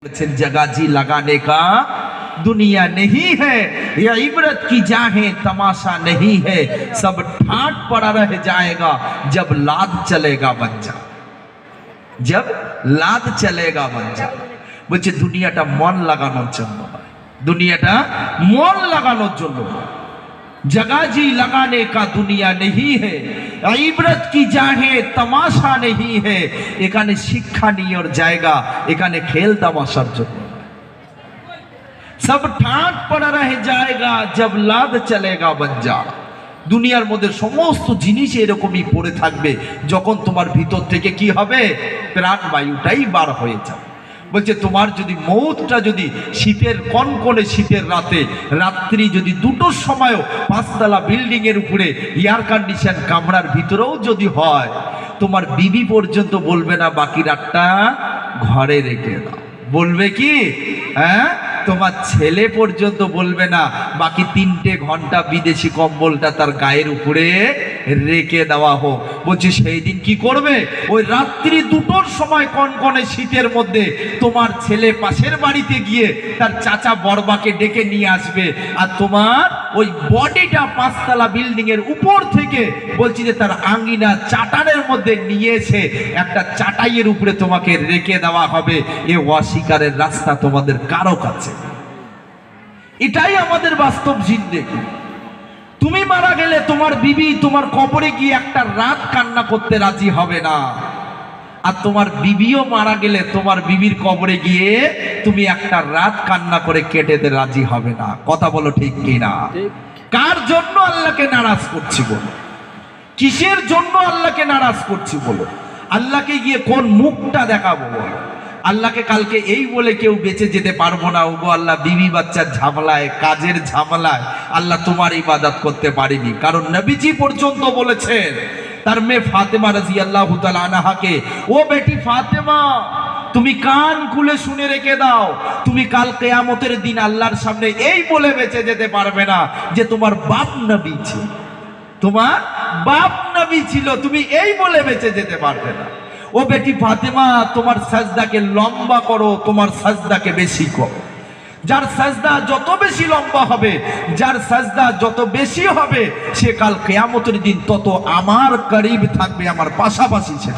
जगह जी लगाने का दुनिया नहीं है, यह इबरत की जाहे तमाशा नहीं है। सब ठाट पड़ा रह जाएगा जब लाद चलेगा बच्चा, जब लाद चलेगा बच्चा। বলছে দুনিয়াটা মন লাগানোর জন্য, দুনিয়াটা মন লাগানোর জন্য। जगह जी लगाने का दुनिया नहीं है, इबरत की जाहे तमाशा नहीं है। এখানে শিক্ষা নেওয়ার জায়গা, এখানে খেল তামাশার জন্য। सब ठाट पड़ा रह जाएगा जब लाद चलेगा बंजा। দুনিয়ার মধ্যে সমস্ত জিনিস এরকমই পড়ে থাকবে যখন তোমার ভিতর থেকে কি হবে, প্রাণবায়ুটাই বার হয়ে যাবে। বলছে তোমার যদি মৌতটা যদি শীতের কনকনে শীতের রাতে, রাত্রি যদি দুটোর সময়ও পাঁচতলা বিল্ডিং এর উপরে এয়ার কন্ডিশন কামরার ভিতরেও যদি হয়, তোমার বিবি পর্যন্ত বলবে না বাকি রাতটা ঘরে রেখে দাও। বলবে কি? হ্যাঁ, তোমার ছেলে পর্যন্ত বলবে না বাকি 3টে ঘন্টা বিদেশি কম্বলটা তার গায়ের উপরে রেখে দেওয়া হোক। বলছি সেই দিন কি করবে? ওই রাত্রি দুটোর সময় কনকনে শীতের মধ্যে তোমার ছেলে পাশের বাড়িতে গিয়ে তার চাচা বড়বাকে ডেকে নিয়ে আসবে, আর তোমার ওই বডিটা পাঁচতলা বিল্ডিং এর উপর থেকে বলছি যে তার আঙ্গিনা চাটানের মধ্যে নিয়ে এসে একটা চাটাইয়ের উপরে তোমাকে রেখে দেওয়া হবে। এ অস্বীকারের রাস্তা তোমাদের কারো কাছে? এটাই আমাদের বাস্তব জিন্দেগি। তুমি মারা গেলে তোমার বিবি তোমার কবরে গিয়ে একটা রাত কান্না করতে রাজি হবে না, আর তোমার বিবিও মারা গেলে তোমার বিবির কবরে গিয়ে তুমি একটা রাত কান্না করে কেটেতে রাজি হবে না। কথা বলো ঠিক কিনা? কার জন্য আল্লাহকে নারাজ করছি বলো? কিসের জন্য আল্লাহকে নারাজ করছি বলো? আল্লাহকে গিয়ে কোন মুখটা দেখাবো বলো? আল্লাহকে কালকে এই বলে কেউ বেঁচে যেতে পারবো না, ওগো আল্লাহ বিবি বাচ্চার ঝামেলায়, কাজের ঝামেলায় আল্লাহ তোমার ইবাদত করতে পারিনি। কারণ নবীজি পর্যন্ত বলেছেন তার মেয়ে ফাতেমা রাদিয়াল্লাহু তাআলা আনহাকে, ও বেটি ফাতেমা, তুমি কান খুলে শুনে রেখে দাও, তুমি কাল কিয়ামতের দিন আল্লাহর সামনে এই বলে বেঁচে যেতে পারবে না যে তোমার বাপ নবী ছিল, তোমার বাপ নবী ছিল, তুমি এই বলে বেঁচে যেতে পারবে না। ও বেটি ফাতেমা, তোমার সাজদাকে লম্বা করো, তোমার সাজদাকে বেশি করো। যার সাজদা যত বেশি লম্বা হবে, যার সাজদা যত বেশি হবে, সে কাল কিয়ামতের দিন তত আমার করিব থাকবে, আমার পাশাপাশি ছিল।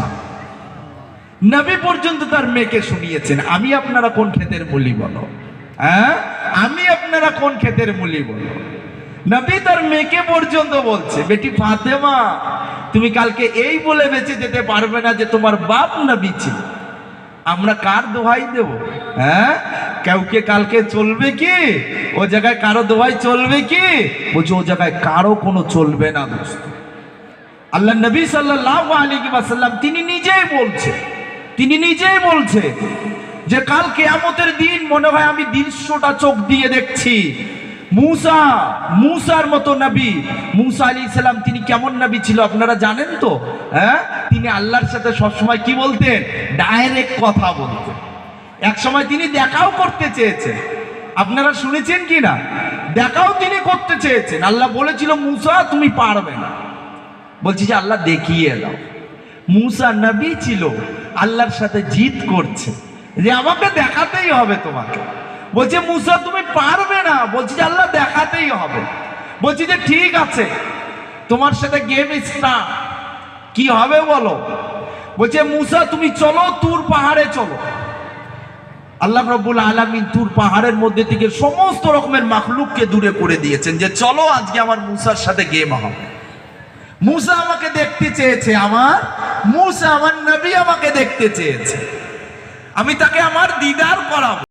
নবী পর্যন্ত তার মেয়েকে শুনিয়েছেন। আমি আপনারা কোন ক্ষেতের মুলি বলো? হ্যাঁ, আমি আপনারা কোন ক্ষেতের মুলি বলো? নবী তার মেয়েকে পর্যন্ত বলছে, বেটি ফাতেমা, তুমি কালকে এই বলে বেঁচে যেতে পারবে না যে তোমার বাপ নবী ছিল। আমরা কার দোহাই দেব? হ্যাঁ, কাউকে কালকে চলবে কি? ও জায়গায় কারো দোহাই চলবে কি? বলছে ও জায়গায় কারো কোনো চলবে না দোস্ত। আল্লাহ নবী সাল্লাল্লাহু আলাইহি ওয়াসাল্লাম তিনি নিজেই বলছে যে কাল কিয়ামতের দিন মনে হয় আমি দৃশ্যটা চোখ দিয়ে দেখছি। মুসার মতো নবী, মুসা আলাইহিস সালাম, তিনি কেমন নবী ছিল আপনারা জানেন তো? হ্যাঁ, তিনি আল্লাহর সাথে সবসময় কি বলতেন? ডাইরেক্ট কথা বলতেন। এক সময় তিনি দেখাও করতে চেয়েছেন, আপনারা শুনেছেন কি না? দেখাও তিনি করতে চেয়েছেন। আল্লাহ বলেছিল মুসা তুমি পারবে না, বলছি যে আল্লাহ দেখিয়ে দাও। মুসা নবী ছিল, আল্লাহর সাথে জিদ করছে যে আমাকে দেখাতেই হবে তোমাকে। বলছে মুসা তুমি পারবে না, বলছি যে আল্লাহ দেখাতেই হবে। বলছি যে ঠিক আছে, তোমার সাথে গেম স্টার্ট, কি হবে বলো? বলছে মুসা তুমি চলো তুর পাহাড়ে চলো। আল্লাহ রাব্বুল আলামিন তুর পাহাড়ের মধ্যে থেকে সমস্ত রকমের মাখলুককে দূরে করে দিয়েছেন যে চলো আজকে আমার মুসার সাথে গেম হবে। মুসা আমাকে দেখতে চেয়েছে, মুসা আমার নবী আমাকে দেখতে চেয়েছে, আমি তাকে আমার দিদার করাবো।